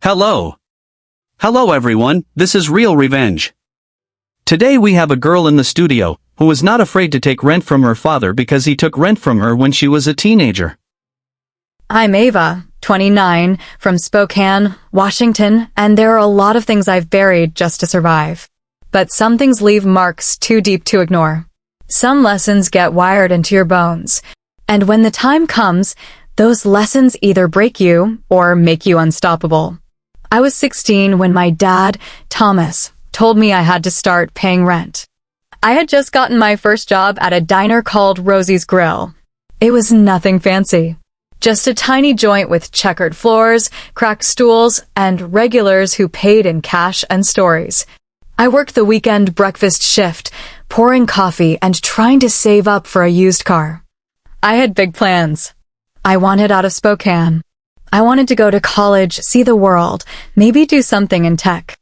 Hello. Hello everyone, this is Real Revenge. Today we have a girl in the studio, who is not afraid to take rent from her father because he took rent from her when she was a teenager. I'm Ava, 29, from Spokane, Washington, and there are a lot of things I've buried just to survive. But some things leave marks too deep to ignore. Some lessons get wired into your bones. And when the time comes, those lessons either break you or make you unstoppable. I was 16 when my dad, Thomas, told me I had to start paying rent. I had just gotten my first job at a diner called Rosie's Grill. It was nothing fancy. Just a tiny joint with checkered floors, cracked stools, and regulars who paid in cash and stories. I worked the weekend breakfast shift, pouring coffee and trying to save up for a used car. I had big plans. I wanted out of Spokane. I wanted to go to college, see the world, maybe do something in tech.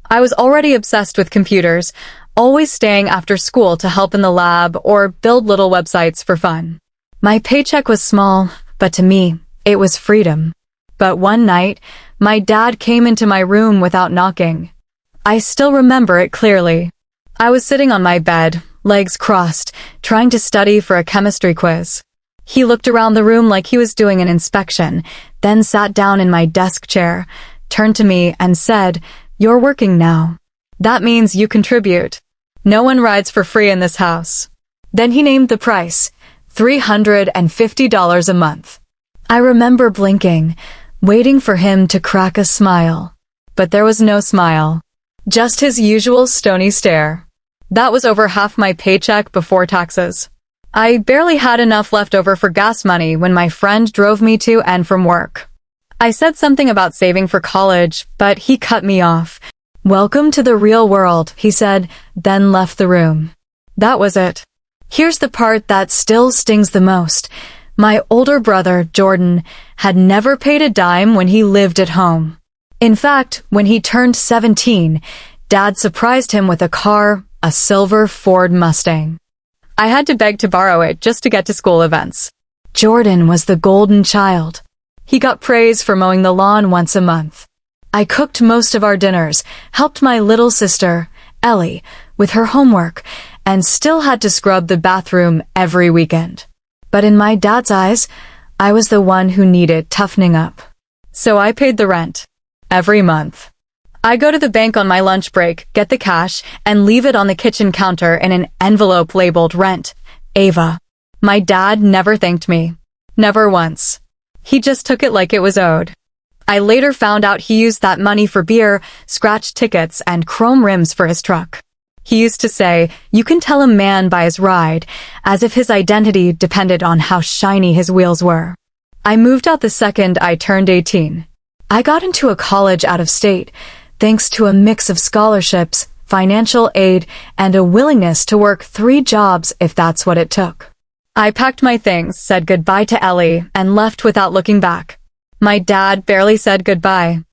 I was already obsessed with computers, always staying after school to help in the lab or build little websites for fun. My paycheck was small, but to me, it was freedom. But one night, my dad came into my room without knocking. I still remember it clearly. I was sitting on my bed, legs crossed, trying to study for a chemistry quiz. He looked around the room like he was doing an inspection, then sat down in my desk chair, turned to me and said, "You're working now. That means you contribute. No one rides for free in this house." Then he named the price, $350 a month. I remember blinking, waiting for him to crack a smile. But there was no smile. Just his usual stony stare. That was over half my paycheck before taxes. I barely had enough left over for gas money when my friend drove me to and from work. I said something about saving for college, but he cut me off. "Welcome to the real world," he said, then left the room. That was it. Here's the part that still stings the most. My older brother, Jordan, had never paid a dime when he lived at home. In fact, when he turned 17, Dad surprised him with a car, a silver Ford Mustang. I had to beg to borrow it just to get to school events. Jordan was the golden child. He got praise for mowing the lawn once a month. I cooked most of our dinners, helped my little sister, Ellie, with her homework, and still had to scrub the bathroom every weekend. But in my dad's eyes, I was the one who needed toughening up. So I paid the rent. Every month. I go to the bank on my lunch break, get the cash, and leave it on the kitchen counter in an envelope labeled Rent, Ava. My dad never thanked me. Never once. He just took it like it was owed. I later found out he used that money for beer, scratch tickets, and chrome rims for his truck. He used to say, "You can tell a man by his ride," as if his identity depended on how shiny his wheels were. I moved out the second I turned 18. I got into a college out of state, thanks to a mix of scholarships, financial aid, and a willingness to work 3 jobs if that's what it took. I packed my things, said goodbye to Ellie, and left without looking back. My dad barely said goodbye.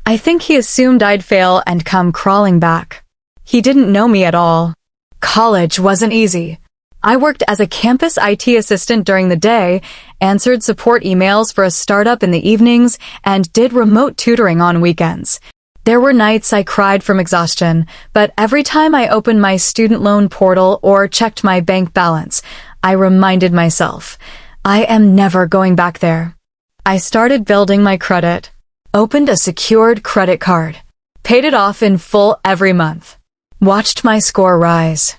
I think he assumed I'd fail and come crawling back. He didn't know me at all. College wasn't easy. I worked as a campus IT assistant during the day, answered support emails for a startup in the evenings, and did remote tutoring on weekends. There were nights I cried from exhaustion, but every time I opened my student loan portal or checked my bank balance, I reminded myself, I am never going back there. I started building my credit, opened a secured credit card, paid it off in full every month, watched my score rise.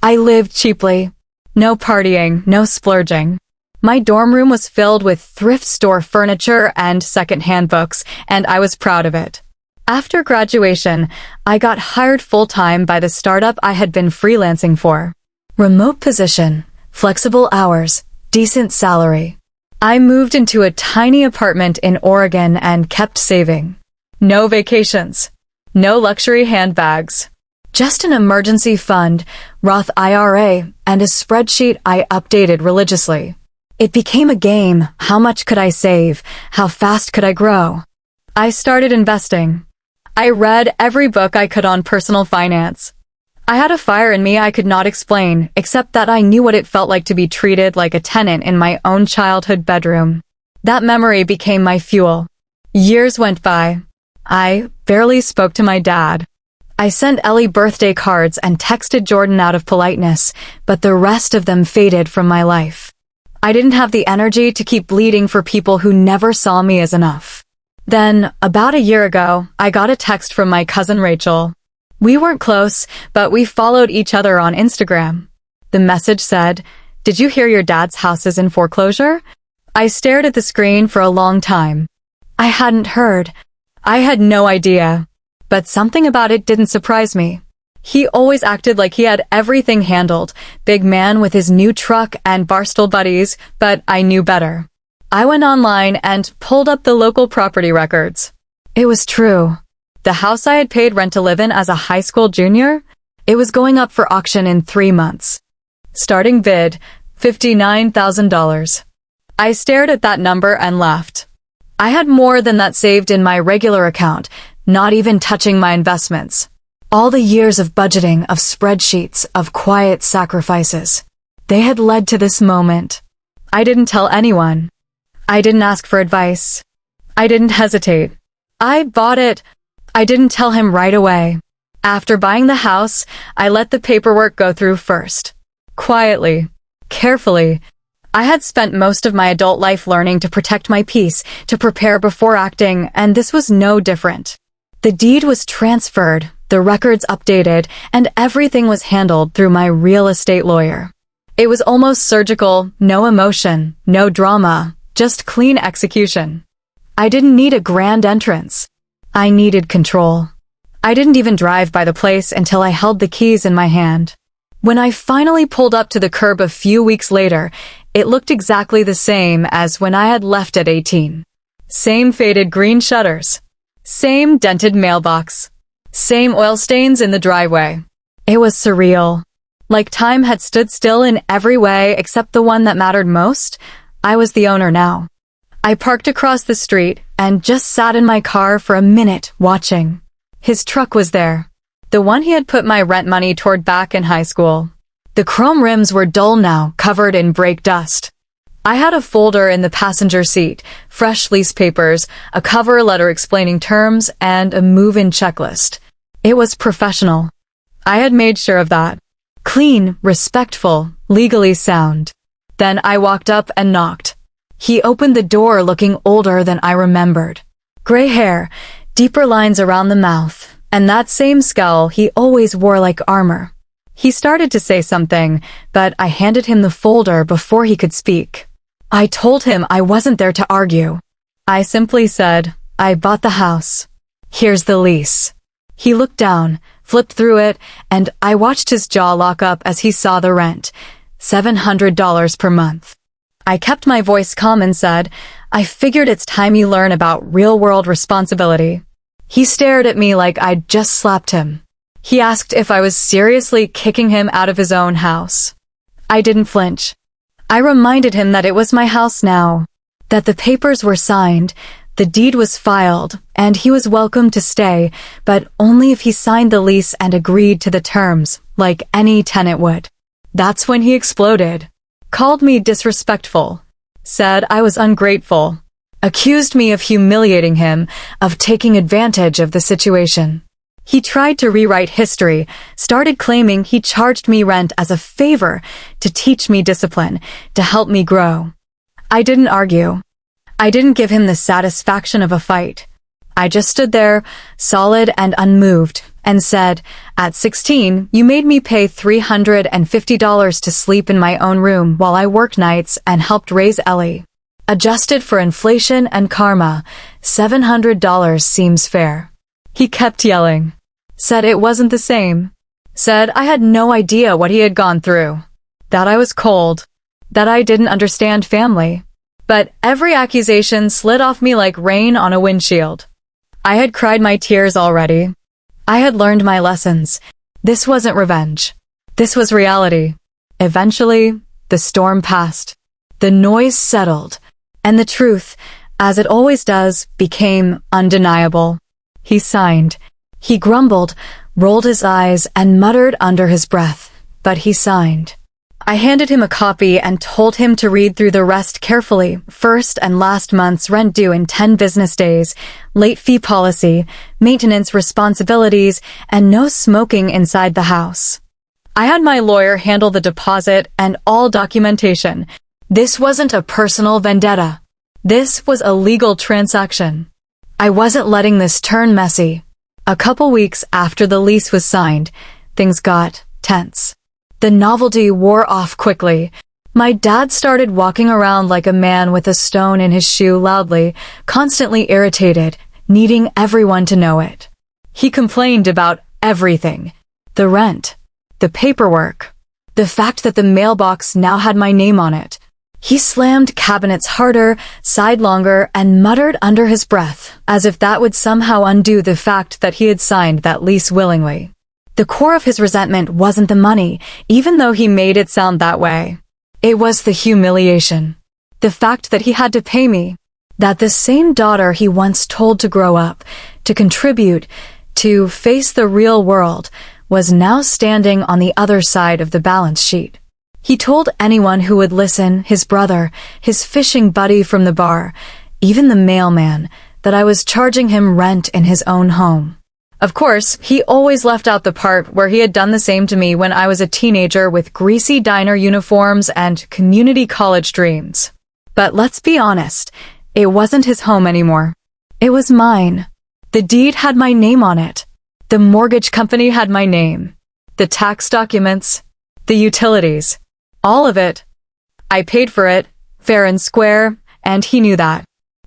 I lived cheaply. No partying, no splurging. My dorm room was filled with thrift store furniture and second-hand books, and I was proud of it. After graduation, I got hired full-time by the startup I had been freelancing for. Remote position, flexible hours, decent salary. I moved into a tiny apartment in Oregon and kept saving. No vacations. No luxury handbags. Just an emergency fund, Roth IRA, and a spreadsheet I updated religiously. It became a game. How much could I save? How fast could I grow? I started investing. I read every book I could on personal finance. I had a fire in me I could not explain, except that I knew what it felt like to be treated like a tenant in my own childhood bedroom. That memory became my fuel. Years went by. I barely spoke to my dad. I sent Ellie birthday cards and texted Jordan out of politeness, but the rest of them faded from my life. I didn't have the energy to keep bleeding for people who never saw me as enough. Then, about a year ago, I got a text from my cousin Rachel. We weren't close, but we followed each other on Instagram. The message said, "Did you hear your dad's house is in foreclosure?" I stared at the screen for a long time. I hadn't heard. I had no idea. But something about it didn't surprise me. He always acted like he had everything handled, big man with his new truck and barstool buddies, but I knew better. I went online and pulled up the local property records. It was true. The house I had paid rent to live in as a high school junior, it was going up for auction in 3 months. Starting bid, $59,000. I stared at that number and laughed. I had more than that saved in my regular account, not even touching my investments. All the years of budgeting, of spreadsheets, of quiet sacrifices. They had led to this moment. I didn't tell anyone. I didn't ask for advice. I didn't hesitate. I bought it. I didn't tell him right away. After buying the house, I let the paperwork go through first. Quietly. Carefully. I had spent most of my adult life learning to protect my peace, to prepare before acting, and this was no different. The deed was transferred, the records updated, and everything was handled through my real estate lawyer. It was almost surgical, no emotion, no drama, just clean execution. I didn't need a grand entrance. I needed control. I didn't even drive by the place until I held the keys in my hand. When I finally pulled up to the curb a few weeks later, it looked exactly the same as when I had left at 18. Same faded green shutters. Same dented mailbox. Same oil stains in the driveway. It was surreal. Like time had stood still in every way except the one that mattered most. I was the owner now. I parked across the street and just sat in my car for a minute watching. His truck was there. The one he had put my rent money toward back in high school. The chrome rims were dull now, covered in brake dust. I had a folder in the passenger seat, fresh lease papers, a cover letter explaining terms, and a move-in checklist. It was professional. I had made sure of that. Clean, respectful, legally sound. Then I walked up and knocked. He opened the door looking older than I remembered. Gray hair, deeper lines around the mouth, and that same scowl he always wore like armor. He started to say something, but I handed him the folder before he could speak. I told him I wasn't there to argue. I simply said, "I bought the house. Here's the lease." He looked down, flipped through it, and I watched his jaw lock up as he saw the rent, $700 per month. I kept my voice calm and said, "I figured it's time you learn about real-world responsibility." He stared at me like I'd just slapped him. He asked if I was seriously kicking him out of his own house. I didn't flinch. I reminded him that it was my house now, that the papers were signed, the deed was filed, and he was welcome to stay, but only if he signed the lease and agreed to the terms, like any tenant would. That's when he exploded. Called me disrespectful. Said I was ungrateful. Accused me of humiliating him, of taking advantage of the situation. He tried to rewrite history, started claiming he charged me rent as a favor to teach me discipline, to help me grow. I didn't argue. I didn't give him the satisfaction of a fight. I just stood there, solid and unmoved, and said, "At 16, you made me pay $350 to sleep in my own room while I worked nights and helped raise Ellie. Adjusted for inflation and karma, $700 seems fair." He kept yelling. Said it wasn't the same. Said I had no idea what he had gone through. That I was cold. That I didn't understand family. But every accusation slid off me like rain on a windshield. I had cried my tears already. I had learned my lessons. This wasn't revenge. This was reality. Eventually, the storm passed. The noise settled. And the truth, as it always does, became undeniable. He signed. He grumbled, rolled his eyes, and muttered under his breath, but he signed. I handed him a copy and told him to read through the rest carefully. First and last month's rent due in 10 business days, late fee policy, maintenance responsibilities, and no smoking inside the house. I had my lawyer handle the deposit and all documentation. This wasn't a personal vendetta. This was a legal transaction. I wasn't letting this turn messy. A couple weeks after the lease was signed, things got tense. The novelty wore off quickly. My dad started walking around like a man with a stone in his shoe loudly, constantly irritated, needing everyone to know it. He complained about everything. The rent, the paperwork, the fact that the mailbox now had my name on it. He slammed cabinets harder, sighed longer, and muttered under his breath, as if that would somehow undo the fact that he had signed that lease willingly. The core of his resentment wasn't the money, even though he made it sound that way. It was the humiliation. The fact that he had to pay me. That the same daughter he once told to grow up, to contribute, to face the real world, was now standing on the other side of the balance sheet. He told anyone who would listen, his brother, his fishing buddy from the bar, even the mailman, that I was charging him rent in his own home. Of course, he always left out the part where he had done the same to me when I was a teenager with greasy diner uniforms and community college dreams. But let's be honest, it wasn't his home anymore. It was mine. The deed had my name on it. The mortgage company had my name. The tax documents. The utilities. All of it. I paid for it, fair and square, and he knew that.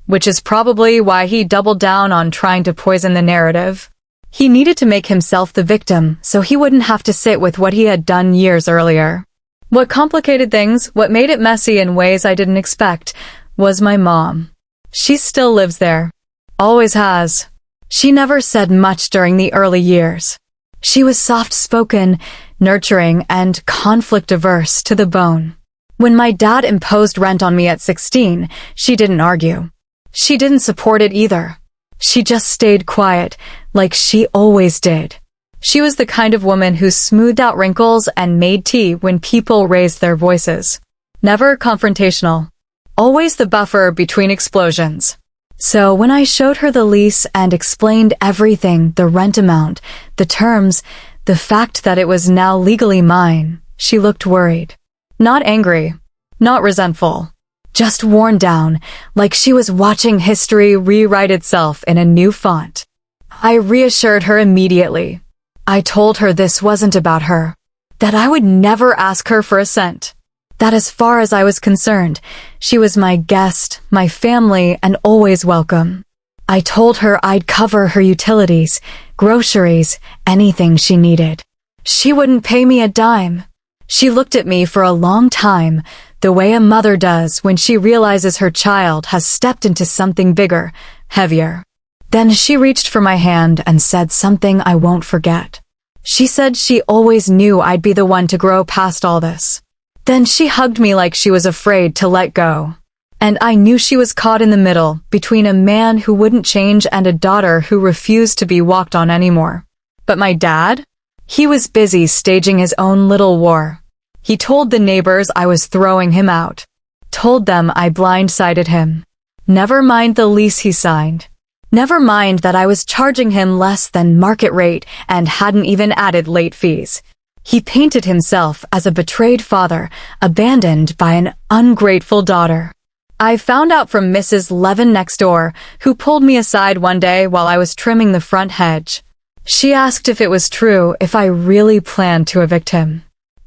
Which is probably why he doubled down on trying to poison the narrative. He needed to make himself the victim so he wouldn't have to sit with what he had done years earlier. What complicated things, what made it messy in ways I didn't expect, was my mom. She still lives there. Always has. She never said much during the early years. She was soft-spoken, nurturing, and conflict-averse to the bone. When my dad imposed rent on me at 16, she didn't argue. She didn't support it either. She just stayed quiet, like she always did. She was the kind of woman who smoothed out wrinkles and made tea when people raised their voices. Never confrontational. Always the buffer between explosions. So when I showed her the lease and explained everything, the rent amount, the terms, the fact that it was now legally mine, she looked worried. Not angry. Not resentful. Just worn down, like she was watching history rewrite itself in a new font. I reassured her immediately. I told her this wasn't about her. That I would never ask her for a cent. That as far as I was concerned, she was my guest, my family, and always welcome. I told her I'd cover her utilities, groceries, anything she needed. She wouldn't pay me a dime. She looked at me for a long time, the way a mother does when she realizes her child has stepped into something bigger, heavier. Then she reached for my hand and said something I won't forget. She said she always knew I'd be the one to grow past all this. Then she hugged me like she was afraid to let go. And I knew she was caught in the middle, between a man who wouldn't change and a daughter who refused to be walked on anymore. But my dad? He was busy staging his own little war. He told the neighbors I was throwing him out. Told them I blindsided him. Never mind the lease he signed. Never mind that I was charging him less than market rate and hadn't even added late fees. He painted himself as a betrayed father, abandoned by an ungrateful daughter. I found out from Mrs. Levin next door, who pulled me aside one day while I was trimming the front hedge. She asked if it was true if I really planned to evict him.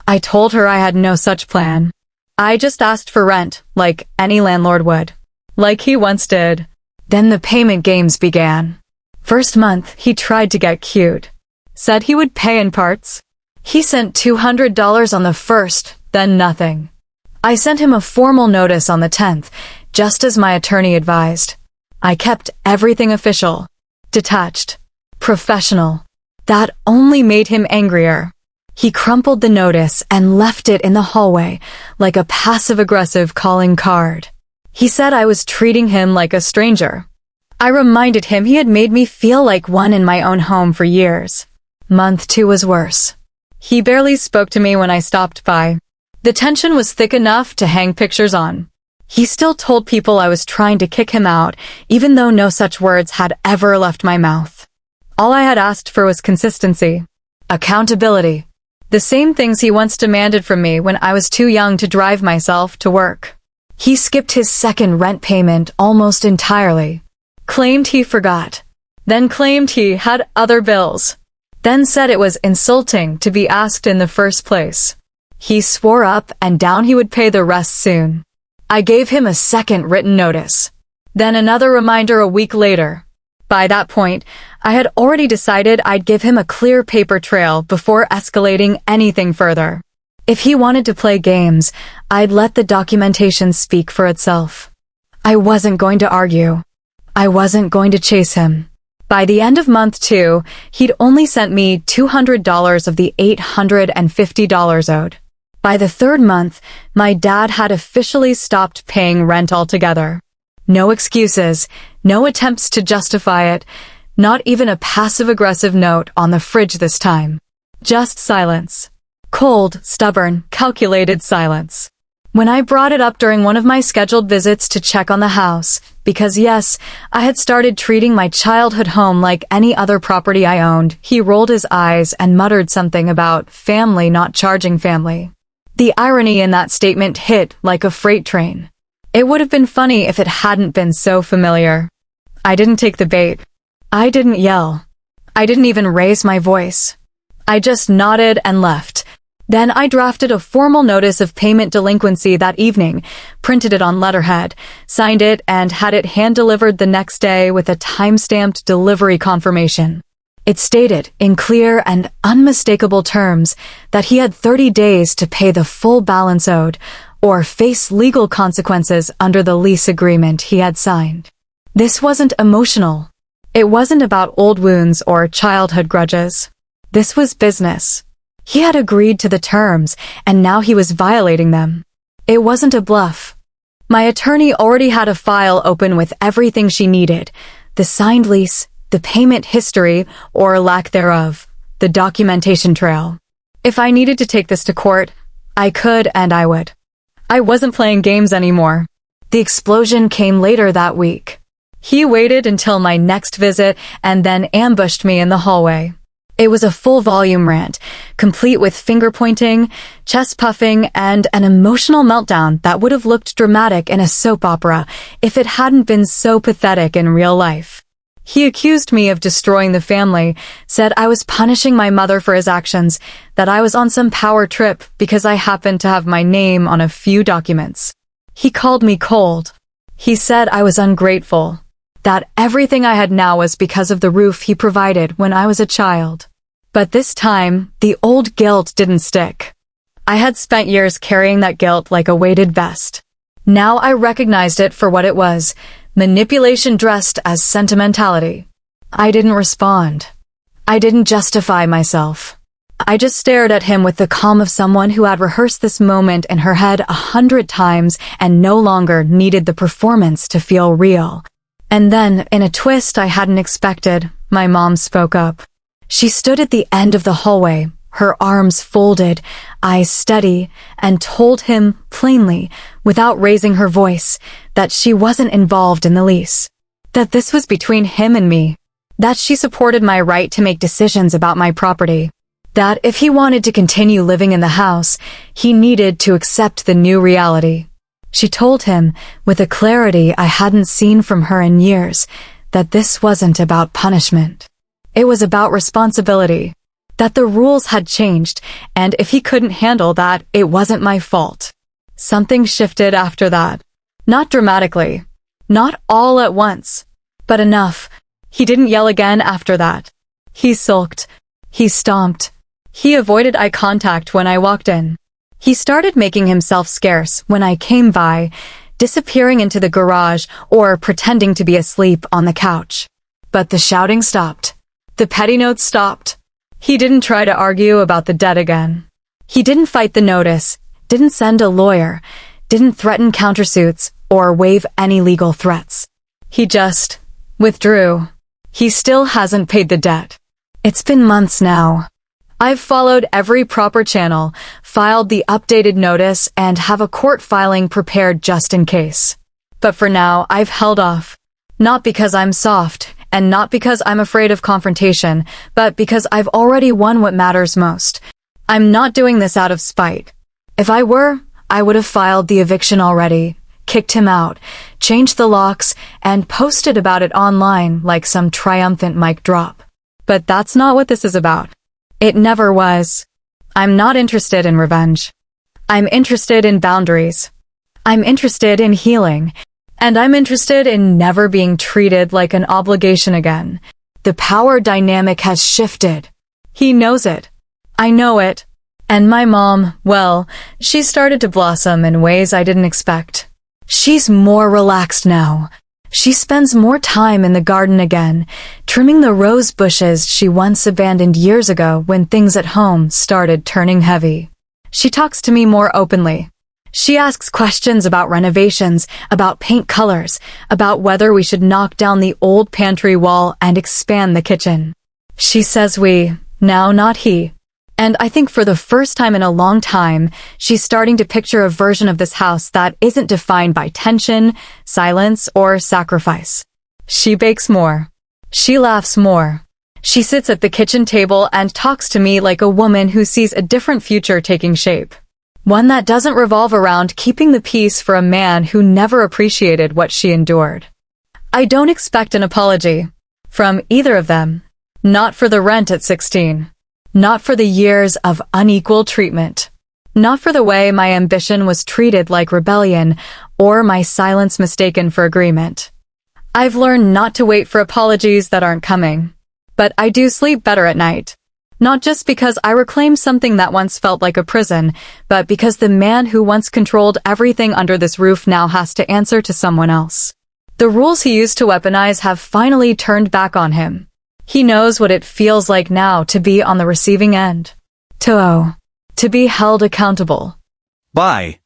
I told her I had no such plan. I just asked for rent, like any landlord would. Like he once did. Then the payment games began. First month, he tried to get cute. Said he would pay in parts. He sent $200 on the first, then nothing. I sent him a formal notice on the 10th, just as my attorney advised. I kept everything official, detached, professional. That only made him angrier. He crumpled the notice and left it in the hallway, like a passive-aggressive calling card. He said I was treating him like a stranger. I reminded him he had made me feel like one in my own home for years. Month 2 was worse. He barely spoke to me when I stopped by. The tension was thick enough to hang pictures on. He still told people I was trying to kick him out, even though no such words had ever left my mouth. All I had asked for was consistency. Accountability. The same things he once demanded from me when I was too young to drive myself to work. He skipped his second rent payment almost entirely. Claimed he forgot. Then claimed he had other bills. Then said it was insulting to be asked in the first place. He swore up and down he would pay the rest soon. I gave him a second written notice. Then another reminder a week later. By that point, I had already decided I'd give him a clear paper trail before escalating anything further. If he wanted to play games, I'd let the documentation speak for itself. I wasn't going to argue. I wasn't going to chase him. By the end of month 2, he'd only sent me $200 of the $850 owed. By the third month, my dad had officially stopped paying rent altogether. No excuses, no attempts to justify it, not even a passive-aggressive note on the fridge this time. Just silence. Cold, stubborn, calculated silence. When I brought it up during one of my scheduled visits to check on the house, because yes, I had started treating my childhood home like any other property I owned, he rolled his eyes and muttered something about family not charging family. The irony in that statement hit like a freight train. It would have been funny if it hadn't been so familiar. I didn't take the bait. I didn't yell. I didn't even raise my voice. I just nodded and left. Then I drafted a formal notice of payment delinquency that evening, printed it on letterhead, signed it, and had it hand-delivered the next day with a time-stamped delivery confirmation. It stated, in clear and unmistakable terms, that he had 30 days to pay the full balance owed, or face legal consequences under the lease agreement he had signed. This wasn't emotional. It wasn't about old wounds or childhood grudges. This was business. He had agreed to the terms, and now he was violating them. It wasn't a bluff. My attorney already had a file open with everything she needed: the signed lease, the payment history, or lack thereof, the documentation trail. If I needed to take this to court, I could and I would. I wasn't playing games anymore. The explosion came later that week. He waited until my next visit and then ambushed me in the hallway. It was a full-volume rant, complete with finger-pointing, chest-puffing, and an emotional meltdown that would have looked dramatic in a soap opera if it hadn't been so pathetic in real life. He accused me of destroying the family, said I was punishing my mother for his actions, that I was on some power trip because I happened to have my name on a few documents. He called me cold. He said I was ungrateful, that everything I had now was because of the roof he provided when I was a child. But this time, the old guilt didn't stick. I had spent years carrying that guilt like a weighted vest. Now I recognized it for what it was: manipulation dressed as sentimentality. I didn't respond. I didn't justify myself. I just stared at him with the calm of someone who had rehearsed this moment in her head 100 times and no longer needed the performance to feel real. And then, in a twist I hadn't expected, my mom spoke up. She stood at the end of the hallway, her arms folded, eyes steady, and told him plainly, without raising her voice, that she wasn't involved in the lease. That this was between him and me. That she supported my right to make decisions about my property. That if he wanted to continue living in the house, he needed to accept the new reality. She told him, with a clarity I hadn't seen from her in years, that this wasn't about punishment. It was about responsibility. That the rules had changed, and if he couldn't handle that, it wasn't my fault. Something shifted after that. Not dramatically. Not all at once. But enough. He didn't yell again after that. He sulked. He stomped. He avoided eye contact when I walked in. He started making himself scarce when I came by, disappearing into the garage or pretending to be asleep on the couch. But the shouting stopped. The petty notes stopped. He didn't try to argue about the debt again. He didn't fight the notice, didn't send a lawyer, didn't threaten countersuits or waive any legal threats. He just withdrew. He still hasn't paid the debt. It's been months now. I've followed every proper channel, filed the updated notice, and have a court filing prepared just in case. But for now, I've held off. Not because I'm soft, and not because I'm afraid of confrontation, but because I've already won what matters most. I'm not doing this out of spite. If I were, I would have filed the eviction already, kicked him out, changed the locks, and posted about it online like some triumphant mic drop. But that's not what this is about. It never was. I'm not interested in revenge. I'm interested in boundaries. I'm interested in healing. And I'm interested in never being treated like an obligation again. The power dynamic has shifted. He knows it. I know it. And my mom, well, she started to blossom in ways I didn't expect. She's more relaxed now. She spends more time in the garden again, trimming the rose bushes she once abandoned years ago when things at home started turning heavy. She talks to me more openly. She asks questions about renovations, about paint colors, about whether we should knock down the old pantry wall and expand the kitchen. She says we, now not he. And I think for the first time in a long time, she's starting to picture a version of this house that isn't defined by tension, silence, or sacrifice. She bakes more. She laughs more. She sits at the kitchen table and talks to me like a woman who sees a different future taking shape. One that doesn't revolve around keeping the peace for a man who never appreciated what she endured. I don't expect an apology from either of them. Not for the rent at 16. Not for the years of unequal treatment. Not for the way my ambition was treated like rebellion or my silence mistaken for agreement. I've learned not to wait for apologies that aren't coming. But I do sleep better at night. Not just because I reclaimed something that once felt like a prison, but because the man who once controlled everything under this roof now has to answer to someone else. The rules he used to weaponize have finally turned back on him. He knows what it feels like now to be on the receiving end. To be held accountable. Bye.